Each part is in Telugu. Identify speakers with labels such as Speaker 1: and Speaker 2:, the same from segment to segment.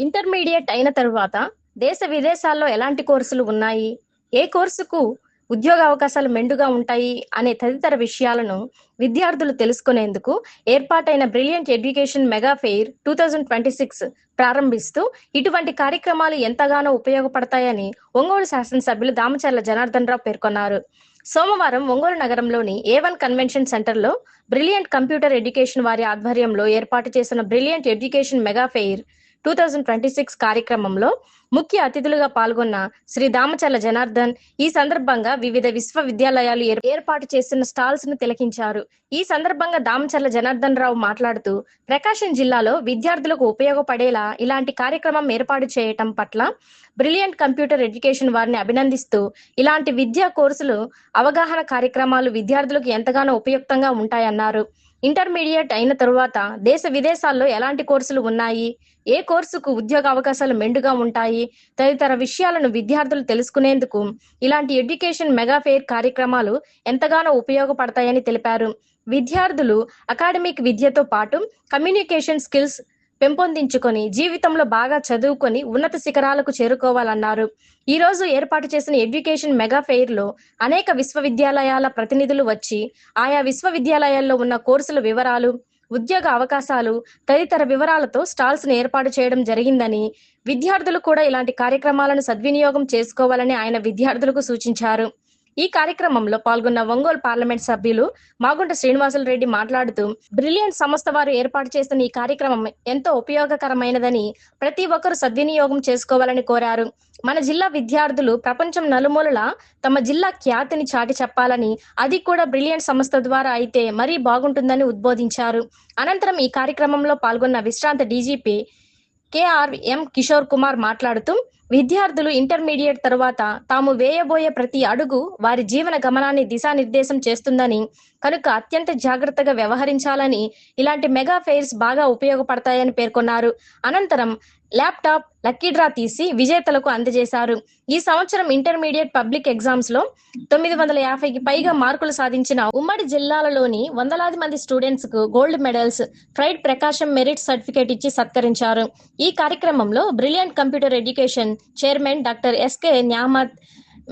Speaker 1: ఇంటర్మీడియట్ అయిన తరువాత దేశ విదేశాల్లో ఎలాంటి కోర్సులు ఉన్నాయి, ఏ కోర్సుకు ఉద్యోగ అవకాశాలు మెండుగా ఉంటాయి అనే తదితర విషయాలను విద్యార్థులు తెలుసుకునేందుకు ఏర్పాటైన బ్రిలియంట్ ఎడ్యుకేషన్ మెగా ఫెయిర్ 2026 ప్రారంభిస్తూ ఇటువంటి కార్యక్రమాలు ఎంతగానో ఉపయోగపడతాయని ఒంగోలు శాసనసభ్యులు దామచర్ల జనార్దన్ రావు పేర్కొన్నారు. సోమవారం ఒంగోలు నగరంలోని A1 కన్వెన్షన్ సెంటర్లో బ్రిలియంట్ కంప్యూటర్ ఎడ్యుకేషన్ వారి ఆధ్వర్యంలో ఏర్పాటు చేసిన బ్రిలియంట్ ఎడ్యుకేషన్ మెగా ఫెయిర్ 2026 కార్యక్రమంలో ముఖ్య అతిథులుగా పాల్గొన్న శ్రీ దామచర్ల జనార్దన్ ఈ సందర్భంగా వివిధ విశ్వవిద్యాలయాలు ఏర్పాటు చేసిన స్టాల్స్ ను తిలకించారు. ఈ సందర్భంగా దామచర్ల జనార్దన్ రావు మాట్లాడుతూ ప్రకాశం జిల్లాలో విద్యార్థులకు ఉపయోగపడేలా ఇలాంటి కార్యక్రమం ఏర్పాటు చేయటం పట్ల బ్రిలియంట్ కంప్యూటర్ ఎడ్యుకేషన్ వారిని అభినందిస్తూ ఇలాంటి విద్యా కోర్సులు అవగాహన కార్యక్రమాలు విద్యార్థులకు ఎంతగానో ఉపయుక్తంగా ఉంటాయన్నారు. ఇంటర్మీడియట్ అయిన తరువాత దేశ విదేశాల్లో ఎలాంటి కోర్సులు ఉన్నాయి, ఏ కోర్సుకు ఉద్యోగ అవకాశాలు మెండుగా ఉంటాయి తదితర విషయాలను విద్యార్థులు తెలుసుకునేందుకు ఇలాంటి ఎడ్యుకేషన్ మెగా ఫెయిర్ కార్యక్రమాలు ఎంతగానో ఉపయోగపడతాయని తెలిపారు. విద్యార్థులు అకాడమిక్ విద్యతో పాటు కమ్యూనికేషన్ స్కిల్స్ పెంపొందించుకొని జీవితంలో బాగా చదువుకొని ఉన్నత శిఖరాలకు చేరుకోవాలన్నారు. ఈ రోజు ఏర్పాటు చేసిన ఎడ్యుకేషన్ మెగా ఫెయిర్ లో అనేక విశ్వవిద్యాలయాల ప్రతినిధులు వచ్చి ఆయా విశ్వవిద్యాలయాల్లో ఉన్న కోర్సుల వివరాలు, ఉద్యోగ అవకాశాలు తదితర వివరాలతో స్టాల్స్ ను ఏర్పాటు చేయడం జరిగిందని, విద్యార్థులు కూడా ఇలాంటి కార్యక్రమాలను సద్వినియోగం చేసుకోవాలని ఆయన విద్యార్థులకు సూచించారు. ఈ కార్యక్రమంలో పాల్గొన్న ఒంగోలు పార్లమెంట్ సభ్యులు మాగుంట శ్రీనివాసులు రెడ్డి మాట్లాడుతూ బ్రిలియంట్ సంస్థ వారు ఏర్పాటు చేసిన ఈ కార్యక్రమం ఎంతో ఉపయోగకరమైనదని, ప్రతి ఒక్కరూ సద్వినియోగం చేసుకోవాలని కోరారు. మన జిల్లా విద్యార్థులు ప్రపంచం నలుమూలలా తమ జిల్లా ఖ్యాతిని చాటి చెప్పాలని, అది కూడా బ్రిలియంట్ సంస్థ ద్వారా అయితే మరీ బాగుంటుందని ఉద్బోధించారు. అనంతరం ఈ కార్యక్రమంలో పాల్గొన్న విశ్రాంత డీజీపీ KRM కిషోర్ కుమార్ మాట్లాడుతూ విద్యార్థులు ఇంటర్మీడియట్ తరువాత తాము వేయబోయే ప్రతి అడుగు వారి జీవన గమనాన్ని దిశానిర్దేశం చేస్తుందని, కనుక అత్యంత జాగ్రత్తగా వ్యవహరించాలని ఇలాంటి మెగా ఫెయిర్స్ బాగా ఉపయోగపడతాయని పేర్కొన్నారు. అనంతరం ల్యాప్టాప్ లక్కీ డ్రా తీసి విజేతలకు అందజేశారు. ఈ సంవత్సరం ఇంటర్మీడియట్ పబ్లిక్ ఎగ్జామ్స్ లో 950కి పైగా మార్కులు సాధించిన ఉమ్మడి జిల్లాలలోని వందలాది మంది స్టూడెంట్స్ కు gold medals, pride Prakasam merit certificate ఇచ్చి సత్కరించారు. ఈ కార్యక్రమంలో brilliant computer education chairman doctor SK Nyamat,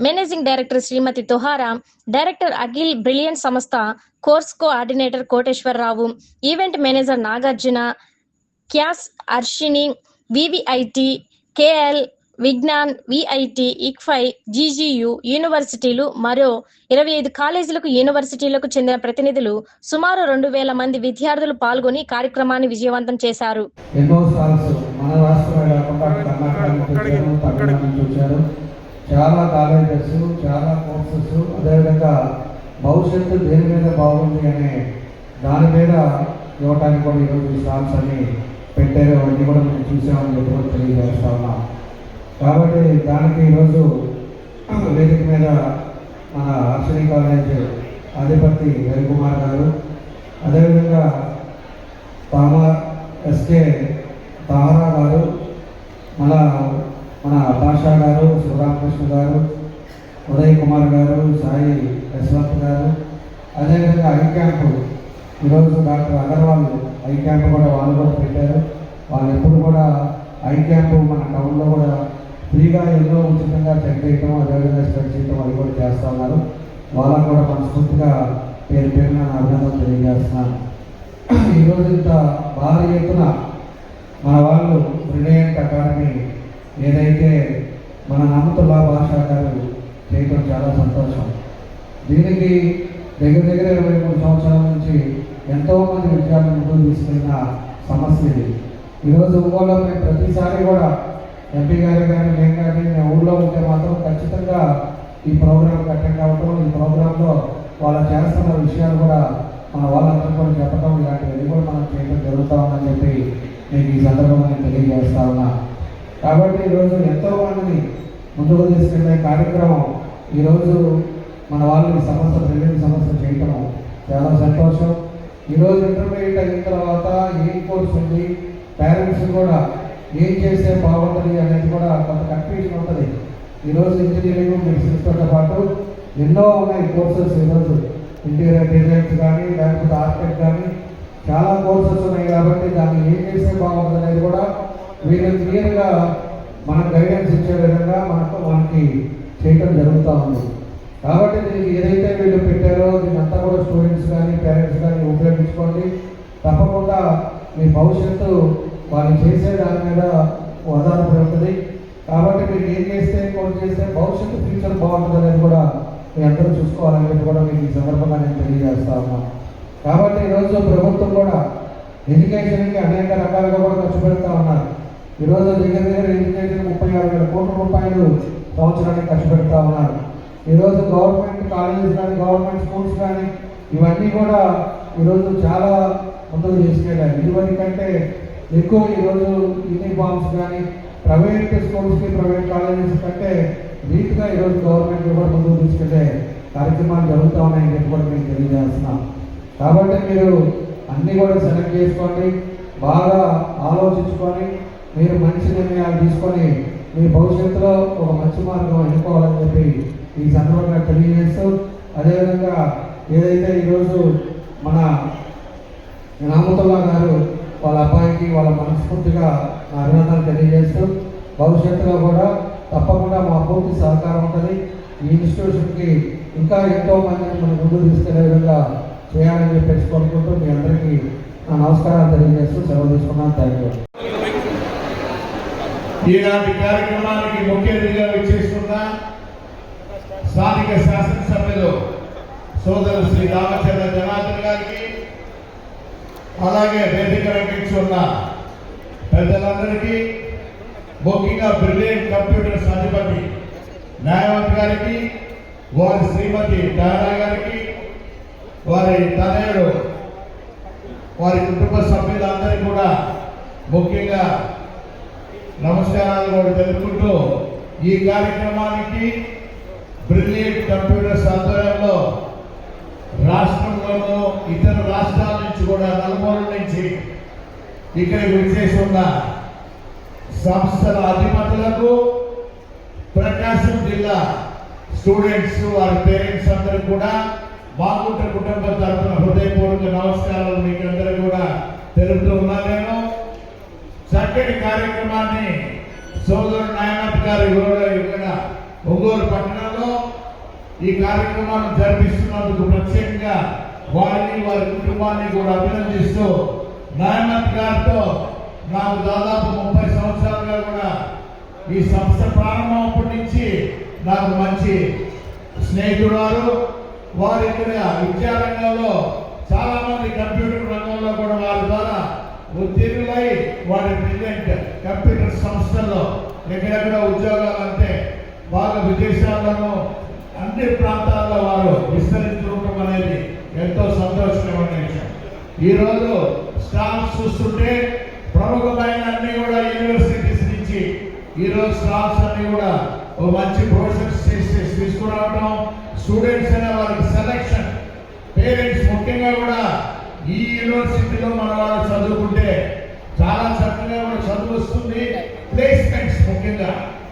Speaker 1: managing director Shrimati Tohara, director Akhil brilliant సంస్థ course coordinator Koteswararao, event manager Nagarjuna, క్యాస్ అర్షిని, VVIT, KL, Vignan, VIT, ICFI, GGU యూనివర్సిటీలు మరో 25 కాలేజీలకు, యూనివర్సిటీలకు చెందిన ప్రతినిధులు సుమారు 2000 మంది విద్యార్థులు పాల్గొని కార్యక్రమాన్ని విజయవంతం చేశారు.
Speaker 2: చాలా కాలేజెస్, చాలా కోర్సెస్, అదేవిధంగా భవిష్యత్తు దేని మీద బాగుంది అనే దాని మీద ఇవ్వటానికి కూడా ఈరోజు స్టాల్స్ అన్ని పెట్టారు. అవన్నీ కూడా మేము చూసామని చెప్పి తెలియజేస్తా ఉన్నాం. కాబట్టి దానికి ఈరోజు వేదిక మీద మన అర్షిని కాలేజ్ అధిపతి రవికుమార్ గారు, అదేవిధంగా SK తారా గారు, మన భాషా గారు, శివరామకృష్ణ గారు, ఉదయ్ కుమార్ గారు, సాయి యశ్వంత్ గారు, అదేవిధంగా ఐ క్యాంపు ఈరోజు డాక్టర్ అగర్వాల్ ఐ క్యాంపు కూడా వాళ్ళు కూడా పెట్టారు. వాళ్ళు ఎప్పుడు కూడా ఐ క్యాంపు మన టౌన్లో కూడా ఫ్రీగా ఎన్నో ఉచితంగా చెక్ చేయటం, అదేవిధంగా స్పెడ్ చేయటం అది కూడా చేస్తూ ఉన్నారు. వాళ్ళకు కూడా మనస్ఫూర్తిగా పేరు పేరున అభినందన తెలియజేస్తున్నాను. ఈరోజు ఇంత భారీ ఎత్తున మన వాళ్ళు బ్రిలియంట్ అకాడమీ ఏదైతే మన నమ్మతుల్లా భాషా గారు చేయటం చాలా సంతోషం. దీనికి దగ్గర 23 సంవత్సరాల నుంచి ఎంతోమంది విద్యార్థులు ముందుకు తీసుకెళ్ళిన సమస్య ఇది. ఈరోజు ఊళ్ళో మేము ప్రతిసారి కూడా MP గారు కానీ మేము కానీ మేము ఊళ్ళో ఉంటే మాత్రం ఖచ్చితంగా ఈ ప్రోగ్రాంకి అటెండ్ అవ్వటం, ఈ ప్రోగ్రాంలో వాళ్ళు చేస్తున్న విషయాలు కూడా మన వాళ్ళందరూ కూడా చెప్పడం, ఇలాంటివన్నీ కూడా మనం చేయడం జరుగుతూ ఉందని చెప్పి మీకు ఈ సందర్భంగా తెలియజేస్తా ఉన్నా. కాబట్టి ఈరోజు ఎంతోమందిని ముందుకు తీసుకెళ్ళే కార్యక్రమం ఈరోజు మన వాళ్ళు సమస్య బ్రిలియంట్ సమస్య చేయటం చాలా సంతోషం. ఈరోజు ఇంటర్మీడియట్ అయిన తర్వాత ఏం కోర్స్ ఉంది, పేరెంట్స్ కూడా ఏం చేస్తే బాగుంటుంది అనేది కూడా కొంత కన్ఫ్యూజన్ ఉంటుంది. ఈరోజు ఇంజనీరింగ్, మెడిసిన్స్తో పాటు ఎన్నో ఉన్నాయి కోర్సెస్. ఈరోజు ఇంటీరియర్ డిజైన్స్ కానీ, లేకపోతే ఆర్కిటెక్ట్ కానీ చాలా కోర్సెస్ ఉన్నాయి. కాబట్టి దాన్ని ఏం చేస్తే బాగుంటుంది అనేది కూడా వీళ్ళు క్లియర్గా మన గైడెన్స్ ఇచ్చే విధంగా మనకి చేయటం జరుగుతూ ఉంది. కాబట్టి దీనికి ఏదైతే వీళ్ళు పెట్టారో దీని అంతా కూడా స్టూడెంట్స్ కానీ పేరెంట్స్ కానీ ఉపయోగించుకోండి. తప్పకుండా మీ భవిష్యత్తు వాళ్ళు చేసే దాని మీద ఆధారపడి ఉంటుంది. కాబట్టి మీరు ఏం చేస్తే కొన్ని చేస్తే భవిష్యత్తు ఫ్యూచర్ బాగుంటుంది అనేది కూడా మీ అందరూ చూసుకోవాలనేది కూడా మీకు ఈ సందర్భంగా నేను తెలియజేస్తా ఉన్నాను. కాబట్టి ఈరోజు ప్రభుత్వం కూడా ఎడ్యుకేషన్కి అనేక రకాలుగా కూడా ఖర్చు పెడతా ఉన్నారు. ఈరోజు దగ్గర ఎడ్యుకేషన్ 36,000 కోట్ల రూపాయలు సంవత్సరానికి ఖర్చు పెడతా ఉన్నారు. ఈరోజు గవర్నమెంట్ కాలేజెస్ కానీ గవర్నమెంట్ స్కూల్స్ కానీ ఇవన్నీ కూడా ఈరోజు చాలా ముందుకు తీసుకెళ్ళారు. ఇదివరకు కంటే ఎక్కువ ఈరోజు యూనిఫామ్స్ కానీ ప్రైవేట్ స్కూల్స్కి ప్రైవేట్ కాలేజెస్ కంటే నీట్గా ఈరోజు గవర్నమెంట్ కూడా ముందుకు తీసుకెళ్లే కార్యక్రమాలు జరుగుతూ ఉన్నాయని చెప్పి కూడా మీకు తెలియజేస్తున్నాం. కాబట్టి మీరు అన్నీ కూడా సెలెక్ట్ చేసుకోండి, బాగా ఆలోచించుకొని మీరు మంచి నిర్ణయాలు తీసుకొని మీ భవిష్యత్తులో ఒక మంచి మార్గం ఎన్నుకోవాలని చెప్పి ఈ సందర్భంగా తెలియజేస్తూ, అదేవిధంగా ఏదైతే ఈరోజు మన రామతుల్లా గారు వాళ్ళ అబ్బాయికి వాళ్ళ మనస్ఫూర్తిగా నా అభినందనలు తెలియజేస్తూ, భవిష్యత్తులో కూడా తప్పకుండా మా పూర్తి సహకారం ఉంటుంది. ఈ ఇన్స్టిట్యూషన్కి ఇంకా ఎంతో మందిని మనం ముందుకు తీసుకెళ్లే విధంగా చేయాలని చెప్పేసి కోరుకుంటూ మీ అందరికీ నా నమస్కారాలు తెలియజేస్తూ సెలవు తీసుకున్నాను. Thank you.
Speaker 3: ఈనాటి కార్యక్రమానికి ముఖ్య అతిథిగా విచ్చేస్తున్న స్థానిక శాసనసభ్యులు సోదరు శ్రీ రామచంద్ర జనార్దన్ గారికి, అలాగే వేదిక రంగించున్న పెద్దలందరికీ, ముఖ్యంగా బ్రిలియంట్ కంప్యూటర్స్ అధిపతి న్యాయవంత్ గారికి, వారి శ్రీమతి తారా గారికి, వారి తనయుడు, వారి కుటుంబ సభ్యులందరికీ కూడా ముఖ్యంగా నమస్కారాలు కూడా తెలుపుకుంటూ, ఈ కార్యక్రమానికి బ్రిలియంట్ కంప్యూటర్స్ ఆధ్వర్యంలో రాష్ట్రంలోనూ ఇతర రాష్ట్రాల నుంచి కూడా నలుమూలల నుంచి ఇక్కడికి విచ్చేసి ఉన్న సంస్థల అధిపతులకు, ప్రకాశం జిల్లా స్టూడెంట్స్ వారి పేరెంట్స్ అందరూ కూడా బాగుంట కుటుంబం తరఫున హృదయపూర్వక నమస్కారాలు మీకు అందరూ కూడా తెలుపుతూ ఉన్నాను. నేను చక్కటి కార్యక్రమాన్ని సోదరుడు నాయనాథ్ గారు ఇక్కడ ఒంగోలు పట్టణంలో ఈ కార్యక్రమాన్ని జరిపిస్తున్నందుకు ప్రత్యేకంగా వారిని వారి కుటుంబాన్ని కూడా అభినందిస్తూ, నాయనాథ్ గారితో నాకు దాదాపు 30 సంవత్సరాలుగా కూడా ఈ సంస్థ ప్రారంభమైనప్పటి నుంచి నాకు మంచి స్నేహితుడు వారు ఇక్కడ విద్యారంగంలో చాలా మంది కంప్యూటర్ రంగంలో కూడా వారి ద్వారా ఉత్తీర్ణులై వారి బ్రిలియంట్ కంప్యూటర్ సంస్థల్లో ఎక్కడెక్కడ ఉద్యోగాలు అంటే బాగా విదేశాల్లోనూ అన్ని ప్రాంతాల్లో వారు విస్తరించడం అనేది ఎంతో సంతోషకరమైన విషయం. ఈరోజు స్టాఫ్స్ చూస్తుంటే ప్రముఖమైన అన్ని కూడా యూనివర్సిటీస్ నుంచి ఈరోజు స్టాఫ్స్ అన్ని కూడా ఓ మంచి ప్రొఫెసర్స్ తీసుకురావడం, స్టూడెంట్స్ అనే వారికి సెలెక్షన్, పేరెంట్స్ ముఖ్యంగా కూడా ఈ యూనివర్సిటీలో మన వాళ్ళు చదువుకుంటే చాలా చక్కగా కూడా చదువు వస్తుంది. ప్లేస్మెంట్స్ ముఖ్యంగా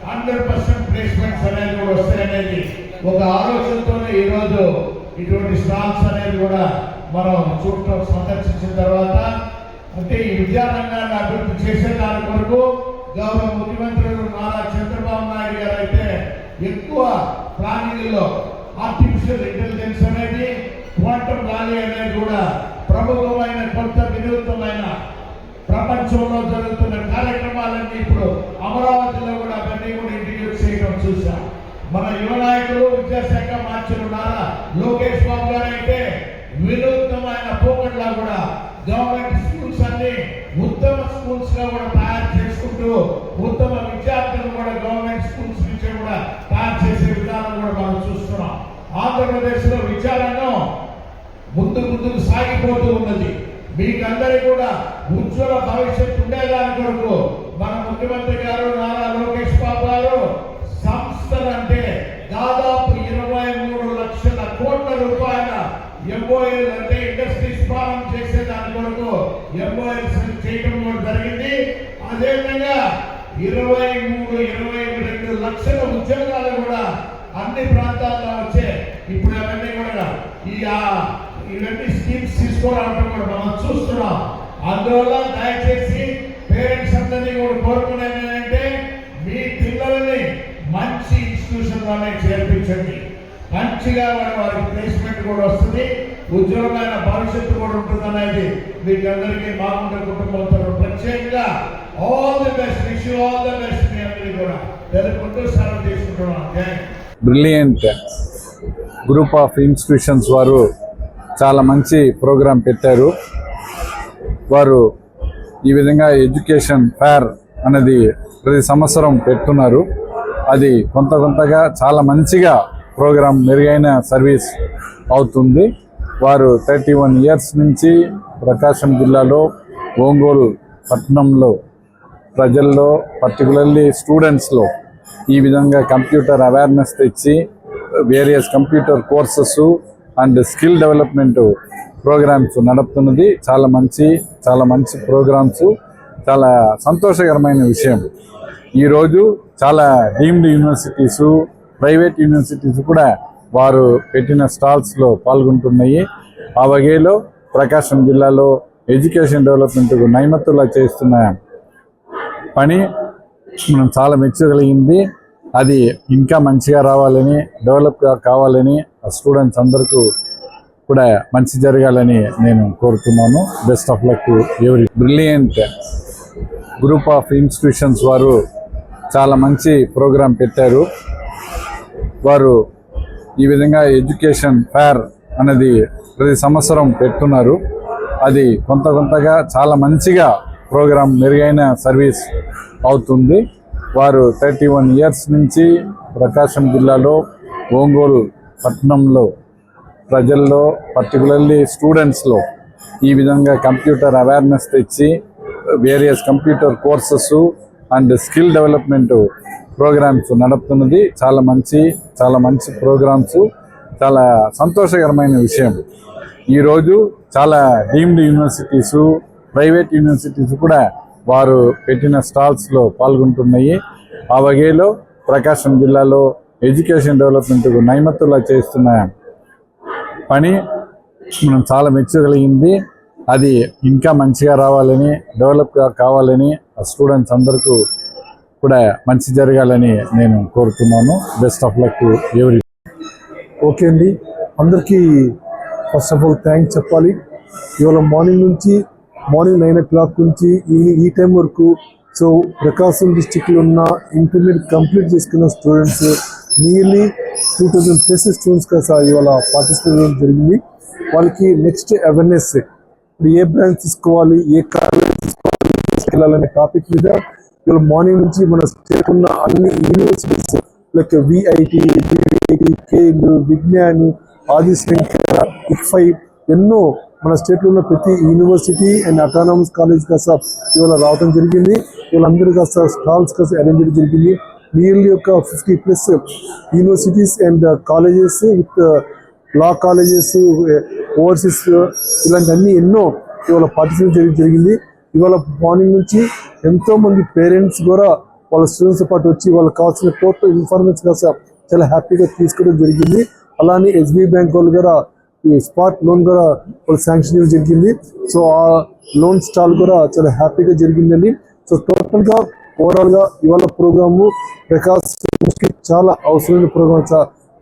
Speaker 3: 100% ప్లేస్మెంట్స్ అనేది కూడా వస్తాయనేది ఒక ఆలోచనతోనే ఈరోజు ఇటువంటి స్టాల్స్ అనేది కూడా మనం చూడటం సందర్శించిన తర్వాత, అంటే ఈ విద్యారంగాన్ని అభివృద్ధి చేసే దాని కొరకు గౌరవ ముఖ్యమంత్రులు నారా చంద్రబాబు నాయుడు గారు అయితే ఎక్కువ ప్లానింగ్లో ఆర్టిఫిషియల్ ఇంటెలిజెన్స్ అనేది, క్వాంటమ్ వ్యాలీ అనేది కూడా ప్రముఖమైన కొత్త వినూత్నమైన ప్రపంచంలో జరుగుతున్న కార్యక్రమాలన్నీ ఇప్పుడు అమరావతిలో కూడా అవన్నీ కూడా ఇంట్రడ్యూస్ చేయడం చూసాం. మన యువ నాయకులు విద్యాశాఖ మంత్రులు నారా లోకేష్ బాబు గారు అయితే వినూత్నమైన పోకట్లా కూడా గవర్నమెంట్ స్కూల్స్ అన్ని ఉత్తమ స్కూల్స్ గా కూడా తయారు చేసుకుంటూ ఉత్తమ విద్యార్థులు కూడా గవర్నమెంట్ స్కూల్స్ నుంచి కూడా తయారు చేసే విధానం కూడా మనం చూస్తున్నాం. ఆంధ్రప్రదేశ్ లో విద్యారంగం ముందుకు సాగిపోతూ ఉన్నది. మీకందరికీ కూడా ఉజ్వల భవిష్యత్తు ఉండేదాని కొరకు మన ముఖ్యమంత్రి గారు నారా లోకేష్ బాబు గారు సంస్థలు అంటే దాదాపు 23 లక్షల కోట్ల రూపాయల ఎంఓఎల్ అంటే ఇండస్ట్రీస్ ప్రారంభం చేసే దాని కొరకు ఎంఓఎల్స్ చేయడం కూడా జరిగింది. అదేవిధంగా 22 లక్షల ఉద్యోగాలు కూడా అన్ని ప్రాంతాల్లో వచ్చే ఇప్పుడు అవన్నీ కూడా ఇవన్నీ స్కీమ్స్ తీసుకురావడం కూడా మనం చూస్తున్నాం. అందువల్ల దయచేసి పేరెంట్స్ అందరినీ కూడా కోరుకునేది ఏంటంటే మీ పిల్లల్ని మంచి ఇన్స్టిట్యూషన్లోనే చేర్పించండి. మంచిగా వారి ప్లేస్మెంట్ కూడా వస్తుంది, ఉజ్వలమైన భవిష్యత్తు కూడా ఉంటుందనేది మీకు అందరికీ మాగుంట కుటుంబంతో ప్రత్యేకంగా all the best, wish you all the best మీ అందరికీ కూడా తెలుపుకుంటూ సెలవు తీసుకుంటున్నాను.
Speaker 4: బ్రిలియంట్ గ్రూప్ ఆఫ్ ఇన్స్టిట్యూషన్స్ వారు చాలా మంచి ప్రోగ్రాం పెట్టారు. వారు ఈ విధంగా ఎడ్యుకేషన్ ఫేర్ అనేది ప్రతి సంవత్సరం పెడుతున్నారు. అది కొంతగా చాలా మంచిగా ప్రోగ్రాం మెరుగైన సర్వీస్ అవుతుంది. వారు 31 ఇయర్స్ నుంచి ప్రకాశం జిల్లాలో ఒంగోలు పట్టణంలో ప్రజల్లో పర్టికులర్లీ స్టూడెంట్స్లో ఈ విధంగా కంప్యూటర్ అవేర్నెస్ తెచ్చి various computer courses and skill development programmes నడుపుతున్నది. చాలా మంచి ప్రోగ్రామ్స్, చాలా సంతోషకరమైన విషయం. ఈరోజు చాలా డీమ్డ్ యూనివర్సిటీసు, ప్రైవేట్ యూనివర్సిటీస్ కూడా వారు పెట్టిన స్టాల్స్లో పాల్గొంటున్నాయి. ఆ వగేలో ప్రకాశం జిల్లాలో ఎడ్యుకేషన్ డెవలప్మెంట్కు నైమత్తులా చేస్తున్న పని మనం చాలా మెచ్చగలిగింది. అది ఇంకా మంచిగా రావాలని, డెవలప్గా కావాలని ఆ స్టూడెంట్స్ అందరికీ కూడా మంచి జరగాలని నేను కోరుతున్నాను. Best of luck to every. Brilliant group of institutions వారు చాలా మంచి ప్రోగ్రాం పెట్టారు. వారు ఈ విధంగా ఎడ్యుకేషన్ ఫేర్ అనేది ప్రతి సంవత్సరం పెడుతున్నారు. అది కొంతగా చాలా మంచిగా ప్రోగ్రాం మెరుగైన సర్వీస్ అవుతుంది. వారు 31 ఇయర్స్ నుంచి ప్రకాశం జిల్లాలో ఒంగోలు పట్టణంలో ప్రజల్లో పర్టికులర్లీ స్టూడెంట్స్లో ఈ విధంగా కంప్యూటర్ అవేర్నెస్ తెచ్చి various computer courses and skill development programmes నడుపుతున్నది. చాలా మంచి ప్రోగ్రామ్స్, చాలా సంతోషకరమైన విషయం. ఈరోజు చాలా డీమ్డ్ యూనివర్సిటీసు, ప్రైవేట్ యూనివర్సిటీస్ కూడా వారు పెట్టిన స్టాల్స్లో పాల్గొంటున్నాయి. ఆ వగేలో ప్రకాశం జిల్లాలో ఎడ్యుకేషన్ డెవలప్మెంట్కు నైమత్తులా చేస్తున్న పని మనం చాలా మెచ్చగలిగింది. అది ఇంకా మంచిగా రావాలని, డెవలప్గా కావాలని ఆ స్టూడెంట్స్ అందరికీ కూడా మంచి జరగాలని నేను కోరుతున్నాను. Best of luck to every.
Speaker 5: Okay అండి, అందరికీ ఫస్ట్ ఆఫ్ ఆల్ థ్యాంక్స్ చెప్పాలి. ఇవాళ మార్నింగ్ 9 o'clock నుంచి ఈవినింగ్ ఈ టైం వరకు సో ప్రకాశం డిస్టిక్లో ఉన్న ఇంటర్మీడియట్ కంప్లీట్ చేసుకున్న స్టూడెంట్స్ నియర్లీ 2000+ స్టూడెంట్స్ కదా ఇవాళ పార్టిసిపేట్ చేయడం జరిగింది. వాళ్ళకి నెక్స్ట్ అవేర్నెస్, ఇప్పుడు ఏ బ్రాంచ్ తీసుకోవాలి, ఏ కాలేజ్ తీసుకోవాలి టాపిక్ మీద ఇవాళ మార్నింగ్ నుంచి మన స్టేట్ ఉన్న అన్ని universities like VIT, KL, Vignan, Adishankara, ICFI ఎన్నో మన స్టేట్లో ఉన్న ప్రతి యూనివర్సిటీ అండ్ అటానమస్ కాలేజ్ కాస్త ఇవాళ రావడం జరిగింది. వీళ్ళందరూ కాస్త స్టాల్స్ కాస్త అరేంజ్ చేయడం జరిగింది. నియర్లీ ఒక 50+ universities and colleges with law colleges, overseas ఇలాంటి అన్ని ఎన్నో ఇవాళ పార్టిసిపేట్ చేయడం జరిగింది. ఇవాళ మార్నింగ్ నుంచి ఎంతో మంది పేరెంట్స్ కూడా వాళ్ళ స్టూడెంట్స్ పాటు వచ్చి వాళ్ళకి కావాల్సిన టోటల్ ఇన్ఫర్మేషన్ కాస్త చాలా హ్యాపీగా తీసుకోవడం జరిగింది. అలానే SBI బ్యాంక్ వాళ్ళు కూడా స్పాట్ లోన్ కూడా వాళ్ళు శాంక్షన్ చేయడం జరిగింది. సో ఆ లోన్ స్టాల్ కూడా చాలా హ్యాపీగా జరిగిందండి. సో టోటల్గా ఓవరాల్గా ఇవాళ ప్రోగ్రాము ప్రకాశంకి చాలా అవసరమైన ప్రోగ్రామ్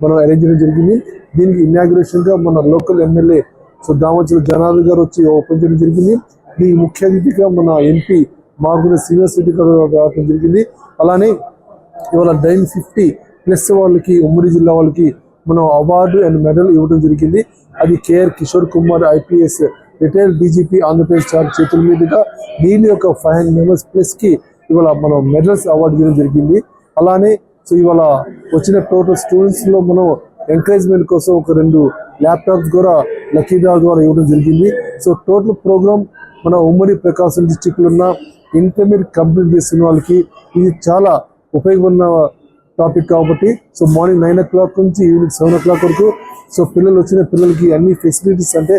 Speaker 5: మనం అరేంజ్ చేయడం జరిగింది. దీనికి ఇనాగ్రేషన్గా మన local MLA so Damacharla Janardhan గారు వచ్చి ఓపెన్ చేయడం జరిగింది. దీనికి ముఖ్య అతిథిగా మన MP మాగుంట శ్రీనివాస్ రెడ్డి గారు రావడం జరిగింది. అలానే ఇవాళ 950+ వాళ్ళకి ఉమ్మడి జిల్లా వాళ్ళకి మనం అవార్డు అండ్ మెడల్ ఇవ్వడం జరిగింది. అది KR Kishore Kumar IPS retired DGP Andhra Pradesh చేతుల మీదుగా దీని యొక్క 500 members+కి ఇవాళ మనం మెడల్స్ అవార్డు చేయడం జరిగింది. అలానే సో ఇవాళ వచ్చిన టోటల్ స్టూడెంట్స్లో మనం ఎంకరేజ్మెంట్ కోసం ఒక 2 ల్యాప్టాప్స్ కూడా లక్కీ డ్రా ద్వారా ఇవ్వడం జరిగింది. సో టోటల్ ప్రోగ్రామ్ మన ఉమ్మడి ప్రకాశం డిస్టిక్లో ఉన్న ఇంటర్మీడియట్ కంప్లీట్ చేస్తున్న వాళ్ళకి ఇది చాలా ఉపయోగపడిన టాపిక్ కాబట్టి సో మార్నింగ్ 9 o'clock నుంచి ఈవినింగ్ 7 o'clock వరకు సో వచ్చిన పిల్లలకి అన్ని ఫెసిలిటీస్ అంటే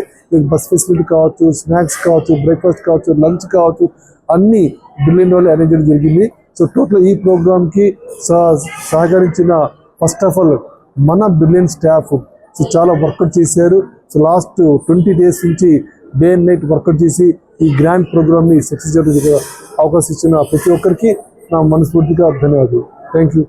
Speaker 5: బస్ ఫెసిలిటీ కావచ్చు, స్నాక్స్ కావచ్చు, బ్రేక్ఫాస్ట్ కావచ్చు, లంచ్ కావచ్చు, అన్ని బ్రిలియంట్ వాళ్ళు అరేంజ్ చేయడం జరిగింది. సో టోటల్ ఈ ప్రోగ్రామ్కి సహకరించిన ఫస్ట్ ఆఫ్ ఆల్ మన బ్రిలియంట్ స్టాఫ్ సో చాలా వర్కౌట్ చేశారు. సో లాస్ట్ 20 days నుంచి డే అండ్ నైట్ వర్కౌట్ చేసి ఈ గ్రాండ్ ప్రోగ్రామ్ని సక్సెస్ చేయడానికి అవకాశం ఇచ్చిన ప్రతి ఒక్కరికి నా మనస్ఫూర్తిగా ధన్యవాదాలు. Thank you.